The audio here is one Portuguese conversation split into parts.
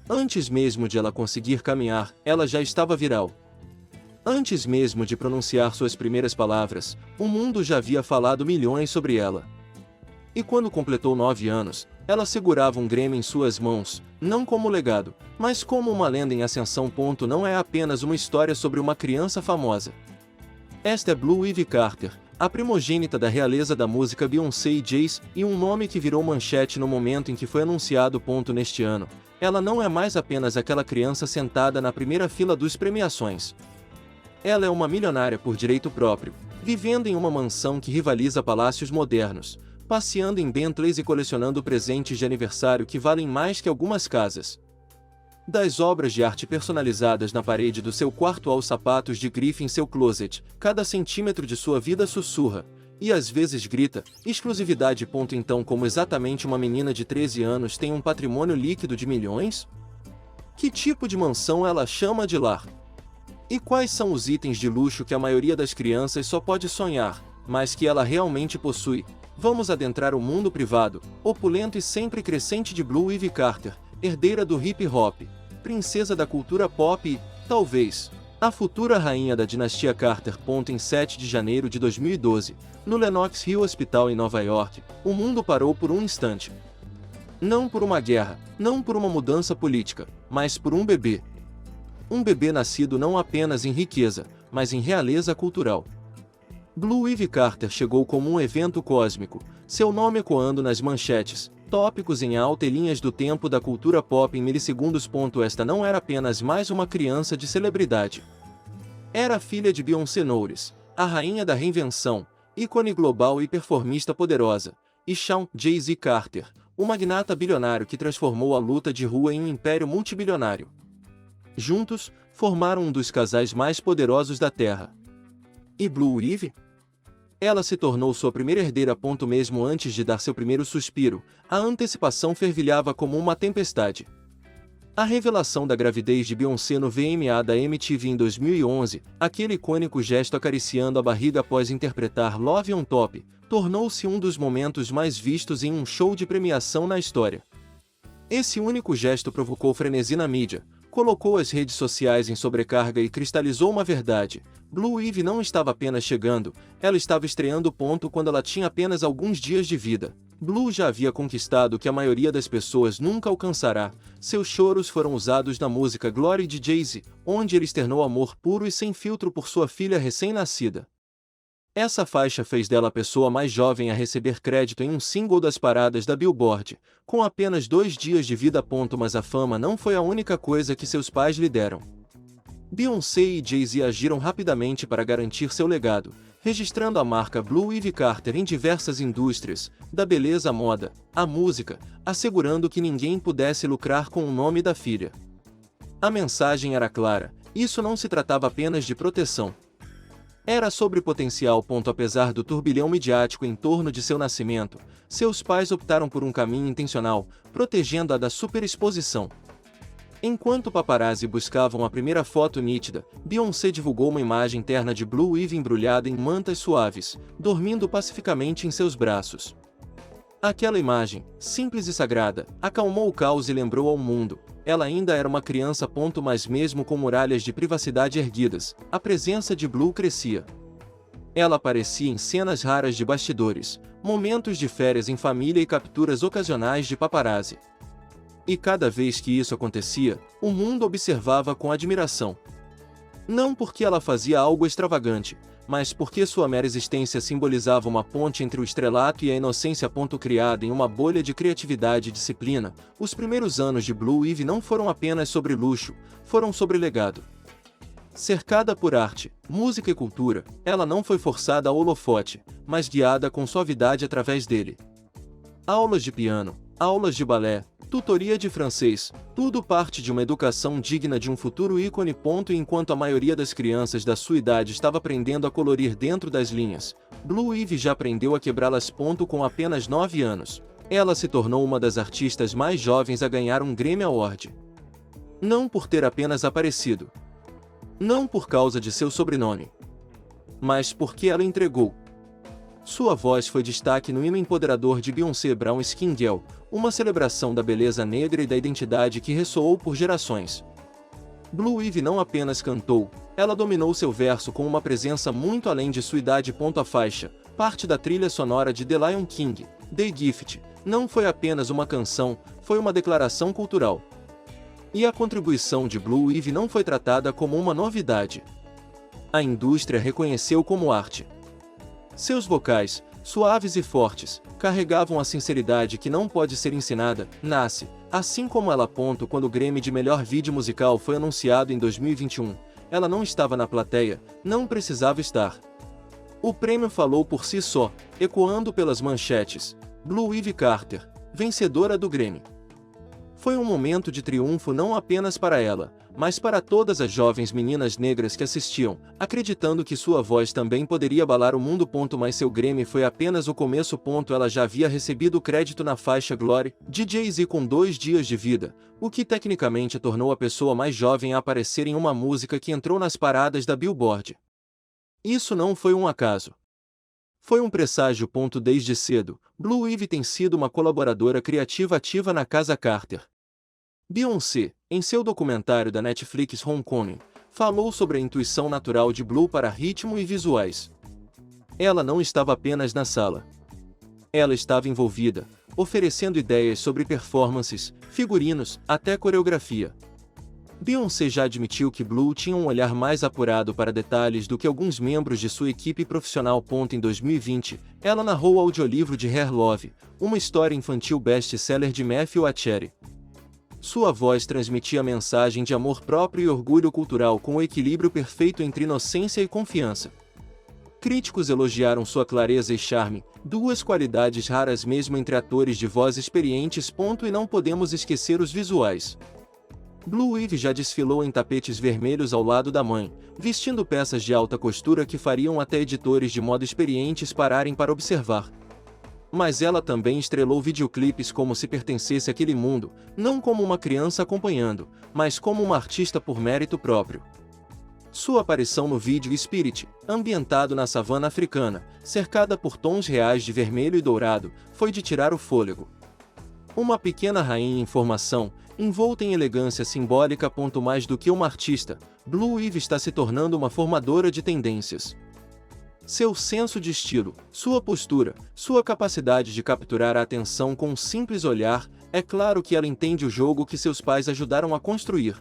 Antes mesmo de ela conseguir caminhar, ela já estava viral. Antes mesmo de pronunciar suas primeiras palavras, o mundo já havia falado milhões sobre ela. E quando completou 9 anos, ela segurava um Grammy em suas mãos, não como legado, mas como uma lenda em ascensão. Não é apenas uma história sobre uma criança famosa. Esta é Blue Ivy Carter, a primogênita da realeza da música Beyoncé e Jay-Z, e um nome que virou manchete no momento em que foi anunciado. Neste ano, ela não é mais apenas aquela criança sentada na primeira fila dos premiações. Ela é uma milionária por direito próprio, vivendo em uma mansão que rivaliza palácios modernos, passeando em Bentleys e colecionando presentes de aniversário que valem mais que algumas casas. Das obras de arte personalizadas na parede do seu quarto aos sapatos de grife em seu closet, cada centímetro de sua vida sussurra, e às vezes grita, exclusividade. Então, como exatamente uma menina de 13 anos tem um patrimônio líquido de milhões? Que tipo de mansão ela chama de lar? E quais são os itens de luxo que a maioria das crianças só pode sonhar, mas que ela realmente possui? Vamos adentrar o mundo privado, opulento e sempre crescente de Blue Ivy Carter, herdeira do hip hop, princesa da cultura pop e, talvez, a futura rainha da dinastia Carter. Em 7 de janeiro de 2012, no Lenox Hill Hospital em Nova York, o mundo parou por um instante. Não por uma guerra, não por uma mudança política, mas por um bebê. Um bebê nascido não apenas em riqueza, mas em realeza cultural. Blue Ivy Carter chegou como um evento cósmico, seu nome ecoando nas manchetes, tópicos em alta e linhas do tempo da cultura pop em milissegundos. Esta não era apenas mais uma criança de celebridade. Era a filha de Beyoncé Knowles, a rainha da reinvenção, ícone global e performista poderosa, e Sean Jay-Z Carter, o magnata bilionário que transformou a luta de rua em um império multibilionário. Juntos, formaram um dos casais mais poderosos da Terra. E Blue Ivy? Ela se tornou sua primeira herdeira. Mesmo antes de dar seu primeiro suspiro, a antecipação fervilhava como uma tempestade. A revelação da gravidez de Beyoncé no VMA da MTV em 2011, aquele icônico gesto acariciando a barriga após interpretar Love on Top, tornou-se um dos momentos mais vistos em um show de premiação na história. Esse único gesto provocou frenesi na mídia, colocou as redes sociais em sobrecarga e cristalizou uma verdade: Blue Ivy não estava apenas chegando, ela estava estreando. Quando ela tinha apenas alguns dias de vida, Blue já havia conquistado o que a maioria das pessoas nunca alcançará. Seus choros foram usados na música Glory de Jay-Z, onde ele externou amor puro e sem filtro por sua filha recém-nascida. Essa faixa fez dela a pessoa mais jovem a receber crédito em um single das paradas da Billboard, com apenas 2 dias de vida. Mas a fama não foi a única coisa que seus pais lhe deram. Beyoncé e Jay-Z agiram rapidamente para garantir seu legado, registrando a marca Blue Ivy Carter em diversas indústrias, da beleza à moda, à música, assegurando que ninguém pudesse lucrar com o nome da filha. A mensagem era clara: isso não se tratava apenas de proteção. Era sobre potencial. Apesar do turbilhão midiático em torno de seu nascimento, seus pais optaram por um caminho intencional, protegendo-a da superexposição. Enquanto paparazzi buscavam a primeira foto nítida, Beyoncé divulgou uma imagem terna de Blue Ivy embrulhada em mantas suaves, dormindo pacificamente em seus braços. Aquela imagem, simples e sagrada, acalmou o caos e lembrou ao mundo: ela ainda era uma criança. Mas mesmo com muralhas de privacidade erguidas, a presença de Blue crescia. Ela aparecia em cenas raras de bastidores, momentos de férias em família e capturas ocasionais de paparazzi. E cada vez que isso acontecia, o mundo observava com admiração. Não porque ela fazia algo extravagante, mas porque sua mera existência simbolizava uma ponte entre o estrelato e a inocência. Criada em uma bolha de criatividade e disciplina, os primeiros anos de Blue Ivy não foram apenas sobre luxo, foram sobre legado. Cercada por arte, música e cultura, ela não foi forçada ao holofote, mas guiada com suavidade através dele. Aulas de piano, aulas de balé, tutoria de francês, tudo parte de uma educação digna de um futuro ícone. E enquanto a maioria das crianças da sua idade estava aprendendo a colorir dentro das linhas, Blue Ivy já aprendeu a quebrá-las. Com apenas 9 anos, ela se tornou uma das artistas mais jovens a ganhar um Grammy Award. Não por ter apenas aparecido. Não por causa de seu sobrenome. Mas porque ela entregou. Sua voz foi destaque no hino empoderador de Beyoncé Brown Skin Girl, uma celebração da beleza negra e da identidade que ressoou por gerações. Blue Ivy não apenas cantou, ela dominou seu verso com uma presença muito além de sua idade. A faixa, parte da trilha sonora de The Lion King, The Gift, não foi apenas uma canção, foi uma declaração cultural. E a contribuição de Blue Ivy não foi tratada como uma novidade. A indústria reconheceu como arte. Seus vocais, suaves e fortes, carregavam a sinceridade que não pode ser ensinada, nasce, assim como ela. Quando o Grammy de melhor vídeo musical foi anunciado em 2021, ela não estava na plateia, não precisava estar. O prêmio falou por si só, ecoando pelas manchetes: Blue Ivy Carter, vencedora do Grammy. Foi um momento de triunfo não apenas para ela, mas para todas as jovens meninas negras que assistiam, acreditando que sua voz também poderia abalar o mundo. Mas seu Grammy foi apenas o começo. Ela já havia recebido crédito na faixa Glory, de Jay-Z com 2 dias de vida, o que tecnicamente a tornou a pessoa mais jovem a aparecer em uma música que entrou nas paradas da Billboard. Isso não foi um acaso. Foi um presságio. Desde cedo, Blue Ivy tem sido uma colaboradora criativa ativa na casa Carter. Beyoncé, em seu documentário da Netflix Homecoming, falou sobre a intuição natural de Blue para ritmo e visuais. Ela não estava apenas na sala. Ela estava envolvida, oferecendo ideias sobre performances, figurinos, até coreografia. Beyoncé já admitiu que Blue tinha um olhar mais apurado para detalhes do que alguns membros de sua equipe profissional. Em 2020, ela narrou o audiolivro de Hair Love, uma história infantil best-seller de Matthew Acheri. Sua voz transmitia a mensagem de amor próprio e orgulho cultural com o equilíbrio perfeito entre inocência e confiança. Críticos elogiaram sua clareza e charme, 2 qualidades raras mesmo entre atores de voz experientes. E não podemos esquecer os visuais. Blue Ivy já desfilou em tapetes vermelhos ao lado da mãe, vestindo peças de alta costura que fariam até editores de moda experientes pararem para observar. Mas ela também estrelou videoclipes como se pertencesse àquele mundo, não como uma criança acompanhando, mas como uma artista por mérito próprio. Sua aparição no vídeo Spirit, ambientado na savana africana, cercada por tons reais de vermelho e dourado, foi de tirar o fôlego. Uma pequena rainha em formação, envolta em elegância simbólica. Mais do que uma artista, Blue Ivy está se tornando uma formadora de tendências. Seu senso de estilo, sua postura, sua capacidade de capturar a atenção com um simples olhar, é claro que ela entende o jogo que seus pais ajudaram a construir.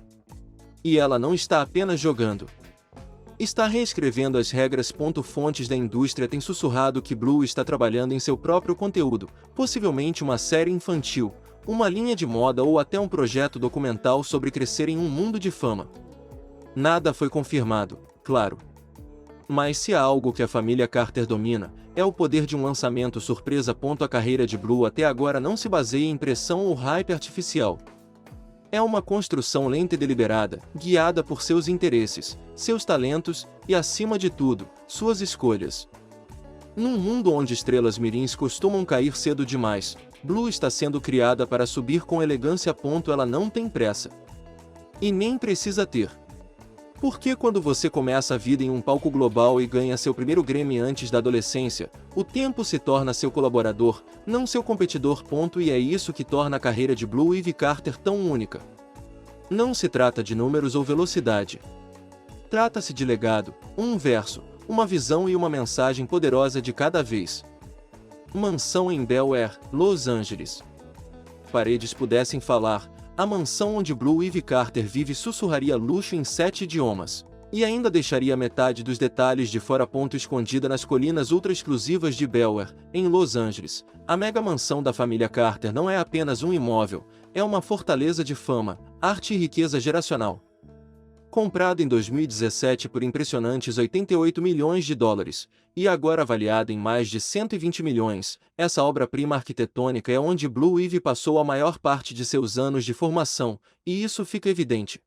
E ela não está apenas jogando. Está reescrevendo as regras. Fontes da indústria têm sussurrado que Blue está trabalhando em seu próprio conteúdo, possivelmente uma série infantil, uma linha de moda ou até um projeto documental sobre crescer em um mundo de fama. Nada foi confirmado, claro. Mas se há algo que a família Carter domina, é o poder de um lançamento surpresa. A carreira de Blue até agora não se baseia em pressão ou hype artificial. É uma construção lenta e deliberada, guiada por seus interesses, seus talentos e, acima de tudo, suas escolhas. Num mundo onde estrelas mirins costumam cair cedo demais, Blue está sendo criada para subir com elegância. Ela não tem pressa. E nem precisa ter. Porque quando você começa a vida em um palco global e ganha seu primeiro Grammy antes da adolescência, o tempo se torna seu colaborador, não seu competidor. E é isso que torna a carreira de Blue Ivy Carter tão única. Não se trata de números ou velocidade. Trata-se de legado, um verso, uma visão e uma mensagem poderosa de cada vez. Mansão em Bel Air, Los Angeles. Paredes pudessem falar. A mansão onde Blue Ivy Carter vive sussurraria luxo em 7 idiomas. E ainda deixaria metade dos detalhes de fora. Escondida nas colinas ultra-exclusivas de Bel Air, em Los Angeles, a mega mansão da família Carter não é apenas um imóvel, é uma fortaleza de fama, arte e riqueza geracional. Comprada em 2017 por impressionantes 88 milhões de dólares, e agora avaliada em mais de 120 milhões, essa obra-prima arquitetônica é onde Blue Ivy passou a maior parte de seus anos de formação, e isso fica evidente.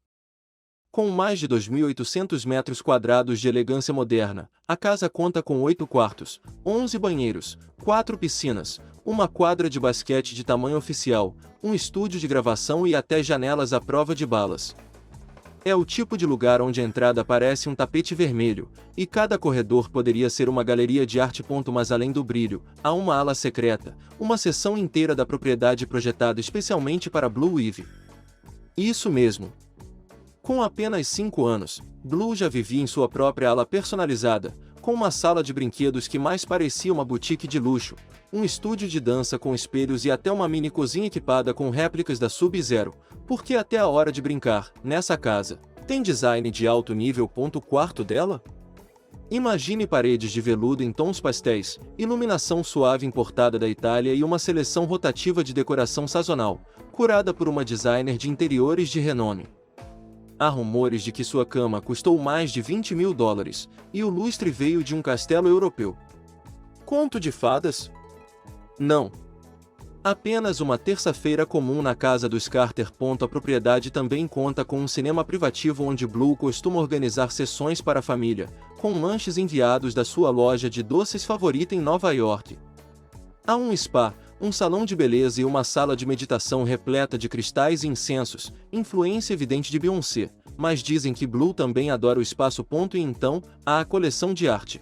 Com mais de 2.800 metros quadrados de elegância moderna, a casa conta com 8 quartos, 11 banheiros, 4 piscinas, uma quadra de basquete de tamanho oficial, um estúdio de gravação e até janelas à prova de balas. É o tipo de lugar onde a entrada parece um tapete vermelho, e cada corredor poderia ser uma galeria de arte. Mas além do brilho, há uma ala secreta, uma seção inteira da propriedade projetada especialmente para Blue Ivy. Isso mesmo. Com apenas 5 anos, Blue já vivia em sua própria ala personalizada, com uma sala de brinquedos que mais parecia uma boutique de luxo, um estúdio de dança com espelhos e até uma mini cozinha equipada com réplicas da Sub-Zero, porque até a hora de brincar, nessa casa, tem design de alto nível. O quarto dela? Imagine paredes de veludo em tons pastéis, iluminação suave importada da Itália e uma seleção rotativa de decoração sazonal, curada por uma designer de interiores de renome. Há rumores de que sua cama custou mais de $20 mil, e o lustre veio de um castelo europeu. Conto de fadas? Não. Apenas uma terça-feira comum na casa dos Carter. A propriedade também conta com um cinema privativo onde Blue costuma organizar sessões para a família, com lanches enviados da sua loja de doces favorita em Nova York. Há um spa, um salão de beleza e uma sala de meditação repleta de cristais e incensos, influência evidente de Beyoncé, mas dizem que Blue também adora o espaço. E então, há a coleção de arte.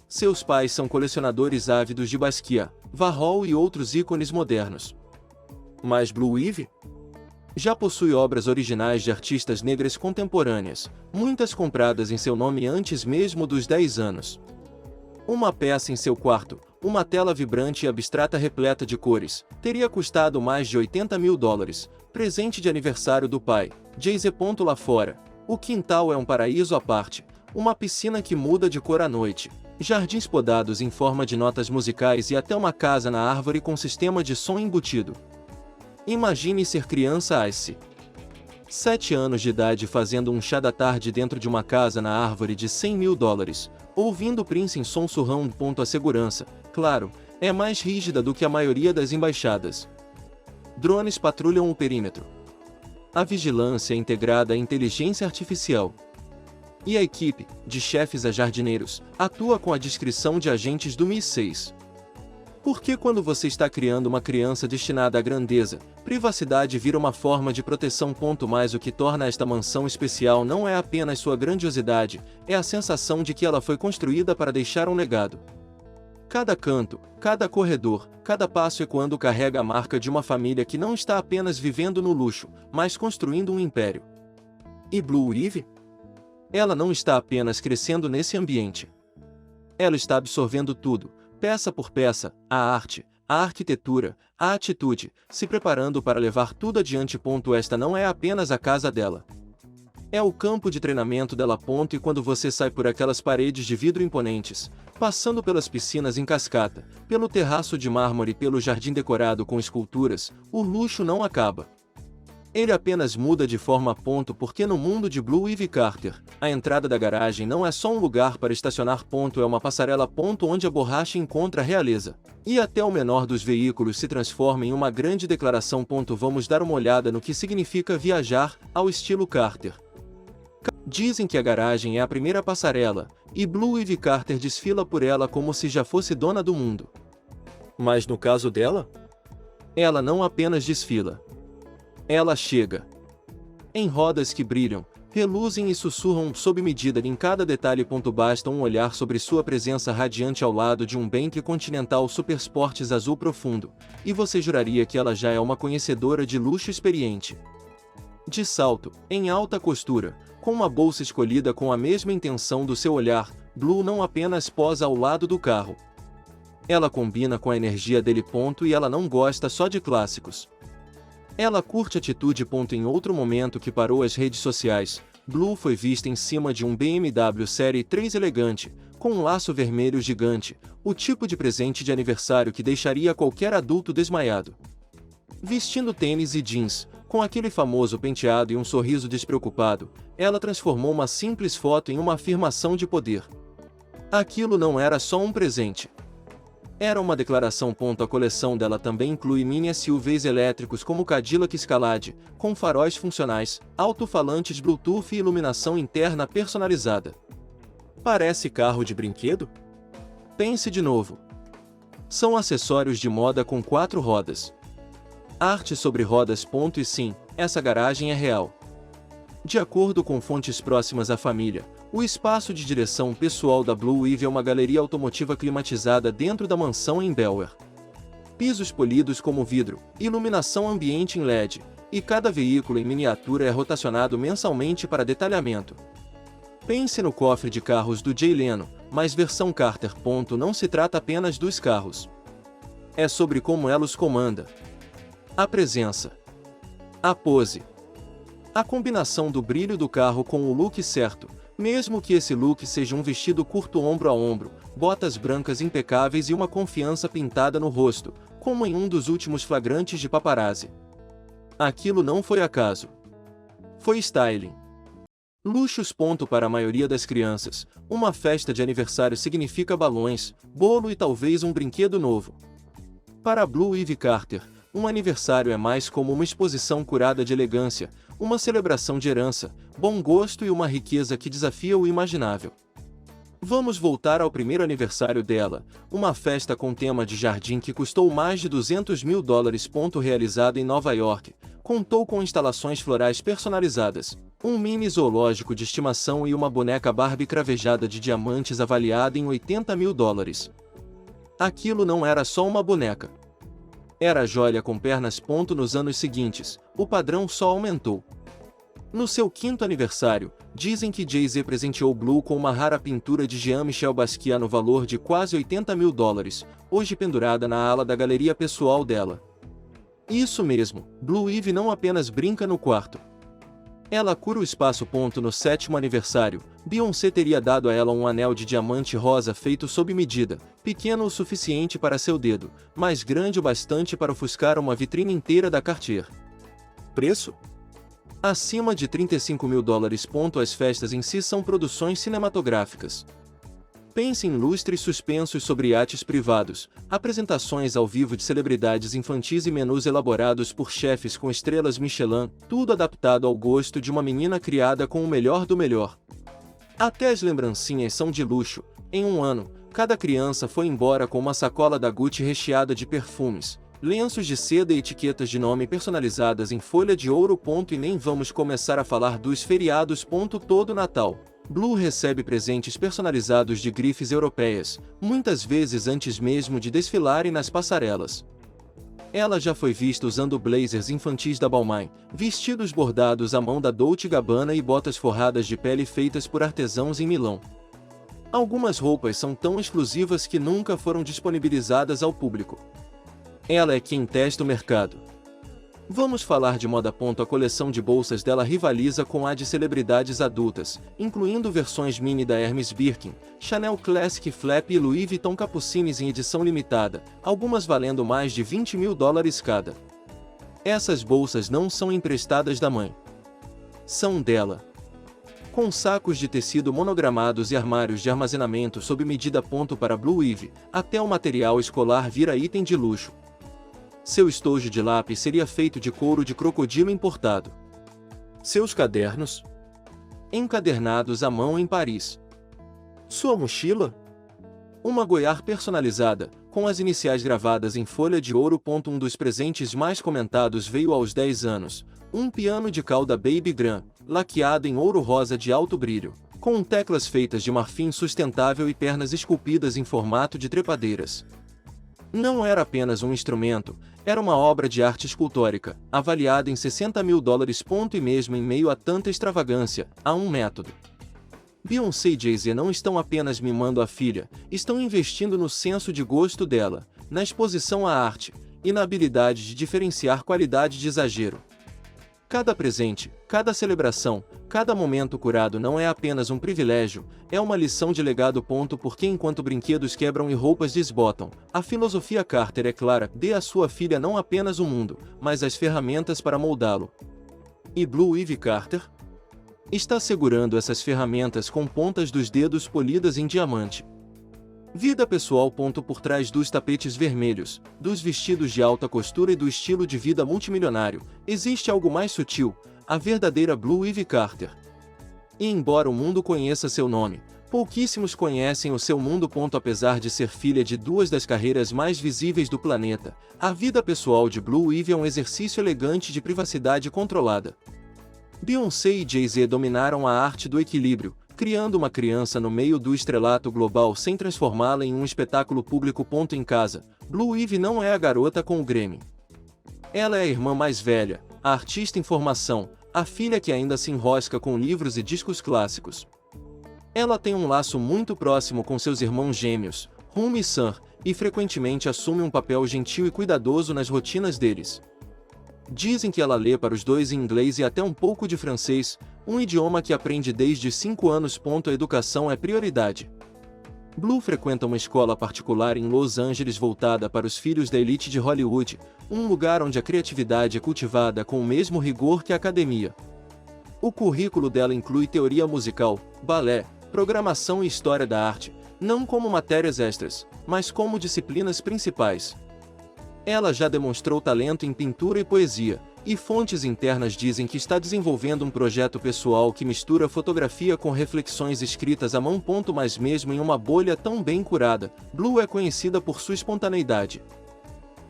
Seus pais são colecionadores ávidos de Basquiat, Warhol e outros ícones modernos. Mas Blue Ivy já possui obras originais de artistas negras contemporâneas, muitas compradas em seu nome antes mesmo dos 10 anos. Uma peça em seu quarto, uma tela vibrante e abstrata repleta de cores, teria custado mais de $80 mil, presente de aniversário do pai, Jay-Z. Lá fora, o quintal é um paraíso à parte, uma piscina que muda de cor à noite, jardins podados em forma de notas musicais e até uma casa na árvore com sistema de som embutido. Imagine ser criança aos 7 anos de idade fazendo um chá da tarde dentro de uma casa na árvore de $100 mil, ouvindo Prince em som surround. A segurança, claro, é mais rígida do que a maioria das embaixadas. Drones patrulham o perímetro. A vigilância é integrada à inteligência artificial. E a equipe, de chefes a jardineiros, atua com a discrição de agentes do MI6. Porque quando você está criando uma criança destinada à grandeza, privacidade vira uma forma de proteção. Mas o que torna esta mansão especial não é apenas sua grandiosidade, é a sensação de que ela foi construída para deixar um legado. Cada canto, cada corredor, cada passo ecoando carrega a marca de uma família que não está apenas vivendo no luxo, mas construindo um império. E Blue Ivy? Ela não está apenas crescendo nesse ambiente. Ela está absorvendo tudo, peça por peça, a arte, a arquitetura, a atitude, se preparando para levar tudo adiante. Esta não é apenas a casa dela. É o campo de treinamento dela. E quando você sai por aquelas paredes de vidro imponentes, passando pelas piscinas em cascata, pelo terraço de mármore e pelo jardim decorado com esculturas, o luxo não acaba. Ele apenas muda de forma. Porque no mundo de Blue Ivy Carter, a entrada da garagem não é só um lugar para estacionar. É uma passarela. Onde a borracha encontra a realeza. E até o menor dos veículos se transforma em uma grande declaração. Vamos dar uma olhada no que significa viajar ao estilo Carter. Dizem que a garagem é a primeira passarela, e Blue Ivy Carter desfila por ela como se já fosse dona do mundo. Mas no caso dela, ela não apenas desfila. Ela chega. Em rodas que brilham, reluzem e sussurram sob medida em cada detalhe. Basta um olhar sobre sua presença radiante ao lado de um Bentley Continental Supersports azul profundo, e você juraria que ela já é uma conhecedora de luxo experiente. De salto, em alta costura, com uma bolsa escolhida com a mesma intenção do seu olhar, Blue não apenas posa ao lado do carro. Ela combina com a energia dele. E ela não gosta só de clássicos. Ela curte atitude. Em outro momento que parou as redes sociais, Blue foi vista em cima de um BMW Série 3 elegante, com um laço vermelho gigante, o tipo de presente de aniversário que deixaria qualquer adulto desmaiado. Vestindo tênis e jeans, com aquele famoso penteado e um sorriso despreocupado, ela transformou uma simples foto em uma afirmação de poder. Aquilo não era só um presente. Era uma declaração. A coleção dela também inclui mini SUVs elétricos como Cadillac Escalade, com faróis funcionais, alto-falantes Bluetooth e iluminação interna personalizada. Parece carro de brinquedo? Pense de novo. São acessórios de moda com 4 rodas. Arte sobre rodas. E sim, essa garagem é real. De acordo com fontes próximas à família, o espaço de direção pessoal da Blue Ivy é uma galeria automotiva climatizada dentro da mansão em Delaware. Pisos polidos como vidro, iluminação ambiente em LED, e cada veículo em miniatura é rotacionado mensalmente para detalhamento. Pense no cofre de carros do Jay Leno, mas versão Carter. Não se trata apenas dos carros. É sobre como ela os comanda. A presença. A pose. A combinação do brilho do carro com o look certo, mesmo que esse look seja um vestido curto ombro a ombro, botas brancas impecáveis e uma confiança pintada no rosto, como em um dos últimos flagrantes de paparazzi. Aquilo não foi acaso. Foi styling. Luxos. Para a maioria das crianças, uma festa de aniversário significa balões, bolo e talvez um brinquedo novo. Para Blue Ivy Carter, um aniversário é mais como uma exposição curada de elegância, uma celebração de herança, bom gosto e uma riqueza que desafia o imaginável. Vamos voltar ao primeiro aniversário dela, uma festa com tema de jardim que custou mais de $200 mil. Realizada em Nova York, contou com instalações florais personalizadas, um mini zoológico de estimação e uma boneca Barbie cravejada de diamantes avaliada em $80 mil. Aquilo não era só uma boneca. Era joia com pernas. Nos anos seguintes, o padrão só aumentou. No seu 5º aniversário, dizem que Jay-Z presenteou Blue com uma rara pintura de Jean-Michel Basquiat no valor de quase $80 mil, hoje pendurada na ala da galeria pessoal dela. Isso mesmo, Blue Ivy não apenas brinca no quarto. Ela cura o espaço. No 7º aniversário, Beyoncé teria dado a ela um anel de diamante rosa feito sob medida, pequeno o suficiente para seu dedo, mas grande o bastante para ofuscar uma vitrine inteira da Cartier. Preço? Acima de $35 mil. As festas em si são produções cinematográficas. Pense em lustres suspensos sobre iates privados, apresentações ao vivo de celebridades infantis e menus elaborados por chefes com estrelas Michelin, tudo adaptado ao gosto de uma menina criada com o melhor do melhor. Até as lembrancinhas são de luxo. Em um ano, cada criança foi embora com uma sacola da Gucci recheada de perfumes, lenços de seda e etiquetas de nome personalizadas em folha de ouro. E nem vamos começar a falar dos feriados. Todo Natal, Blue recebe presentes personalizados de grifes europeias, muitas vezes antes mesmo de desfilarem nas passarelas. Ela já foi vista usando blazers infantis da Balmain, vestidos bordados à mão da Dolce & Gabbana e botas forradas de pele feitas por artesãos em Milão. Algumas roupas são tão exclusivas que nunca foram disponibilizadas ao público. Ela é quem testa o mercado. Vamos falar de moda. A coleção de bolsas dela rivaliza com a de celebridades adultas, incluindo versões mini da Hermes Birkin, Chanel Classic Flap e Louis Vuitton Capucines em edição limitada, algumas valendo mais de $20 mil cada. Essas bolsas não são emprestadas da mãe. São dela. Com sacos de tecido monogramados e armários de armazenamento sob medida. Para Blue Ivy, até o material escolar vira item de luxo. Seu estojo de lápis seria feito de couro de crocodilo importado. Seus cadernos? Encadernados à mão em Paris. Sua mochila? Uma Goyard personalizada, com as iniciais gravadas em folha de ouro. Um dos presentes mais comentados veio aos 10 anos, um piano de cauda Baby Grand, laqueado em ouro rosa de alto brilho, com teclas feitas de marfim sustentável e pernas esculpidas em formato de trepadeiras. Não era apenas um instrumento, era uma obra de arte escultórica, avaliada em $60 mil. E mesmo em meio a tanta extravagância, há um método. Beyoncé e Jay-Z não estão apenas mimando a filha, estão investindo no senso de gosto dela, na exposição à arte, e na habilidade de diferenciar qualidade de exagero. Cada presente, cada celebração, cada momento curado não é apenas um privilégio, é uma lição de legado. Porque enquanto brinquedos quebram e roupas desbotam, a filosofia Carter é clara: dê à sua filha não apenas o mundo, mas as ferramentas para moldá-lo. E Blue Ivy Carter está segurando essas ferramentas com pontas dos dedos polidas em diamante. Vida pessoal. Por trás dos tapetes vermelhos, dos vestidos de alta costura e do estilo de vida multimilionário, existe algo mais sutil, a verdadeira Blue Ivy Carter. E embora o mundo conheça seu nome, pouquíssimos conhecem o seu mundo. Apesar de ser filha de duas das carreiras mais visíveis do planeta, a vida pessoal de Blue Ivy é um exercício elegante de privacidade controlada. Beyoncé e Jay-Z dominaram a arte do equilíbrio, criando uma criança no meio do estrelato global sem transformá-la em um espetáculo público. Em casa, Blue Ivy não é a garota com o Grammy. Ela é a irmã mais velha, a artista em formação, a filha que ainda se enrosca com livros e discos clássicos. Ela tem um laço muito próximo com seus irmãos gêmeos, Hum e Sam, e frequentemente assume um papel gentil e cuidadoso nas rotinas deles. Dizem que ela lê para os dois em inglês e até um pouco de francês, um idioma que aprende desde 5 anos. A educação é prioridade. Blue frequenta uma escola particular em Los Angeles voltada para os filhos da elite de Hollywood, um lugar onde a criatividade é cultivada com o mesmo rigor que a academia. O currículo dela inclui teoria musical, balé, programação e história da arte, não como matérias extras, mas como disciplinas principais. Ela já demonstrou talento em pintura e poesia, e fontes internas dizem que está desenvolvendo um projeto pessoal que mistura fotografia com reflexões escritas à mão. Mas mesmo em uma bolha tão bem curada, Blue é conhecida por sua espontaneidade.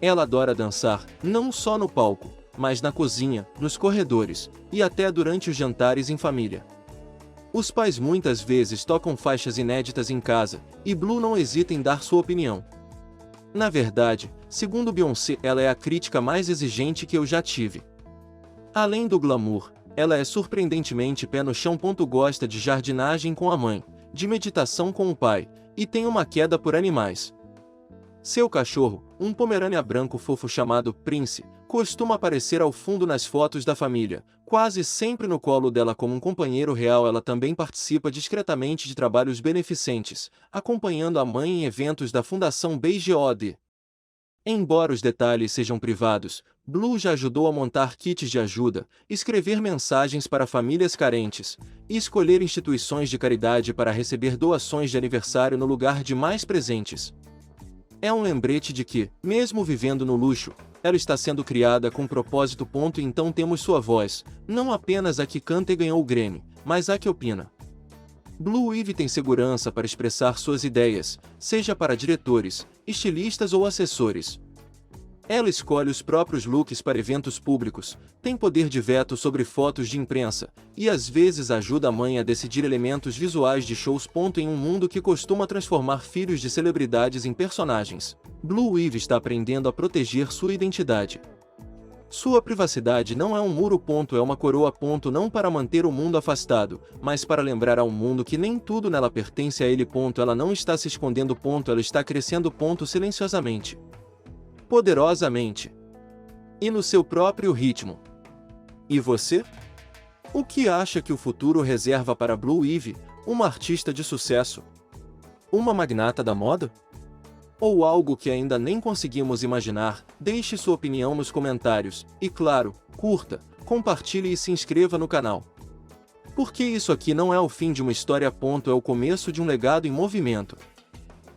Ela adora dançar, não só no palco, mas na cozinha, nos corredores, e até durante os jantares em família. Os pais muitas vezes tocam faixas inéditas em casa, e Blue não hesita em dar sua opinião. Na verdade, segundo Beyoncé, ela é a crítica mais exigente que eu já tive. Além do glamour, ela é surpreendentemente pé no chão. Gosta de jardinagem com a mãe, de meditação com o pai, e tem uma queda por animais. Seu cachorro, um pomerânia branco fofo chamado Prince, costuma aparecer ao fundo nas fotos da família, quase sempre no colo dela como um companheiro real. Ela também participa discretamente de trabalhos beneficentes, acompanhando a mãe em eventos da Fundação BGOD. Embora os detalhes sejam privados, Blue já ajudou a montar kits de ajuda, escrever mensagens para famílias carentes, e escolher instituições de caridade para receber doações de aniversário no lugar de mais presentes. É um lembrete de que, mesmo vivendo no luxo, ela está sendo criada com propósito. Então temos sua voz, não apenas a que canta e ganhou o Grammy, mas a que opina. Blue Ivy tem segurança para expressar suas ideias, seja para diretores, estilistas ou assessores. Ela escolhe os próprios looks para eventos públicos, tem poder de veto sobre fotos de imprensa, e às vezes ajuda a mãe a decidir elementos visuais de shows. Em um mundo que costuma transformar filhos de celebridades em personagens, Blue Ivy está aprendendo a proteger sua identidade. Sua privacidade não é um muro. É uma coroa. Não para manter o mundo afastado, mas para lembrar ao mundo que nem tudo nela pertence a ele. Ela não está se escondendo. Ela está crescendo. Silenciosamente. Poderosamente. E no seu próprio ritmo. E você? O que acha que o futuro reserva para Blue Ivy, uma artista de sucesso? Uma magnata da moda? Ou algo que ainda nem conseguimos imaginar? Deixe sua opinião nos comentários, e claro, curta, compartilhe e se inscreva no canal. Porque isso aqui não é o fim de uma história. É o começo de um legado em movimento.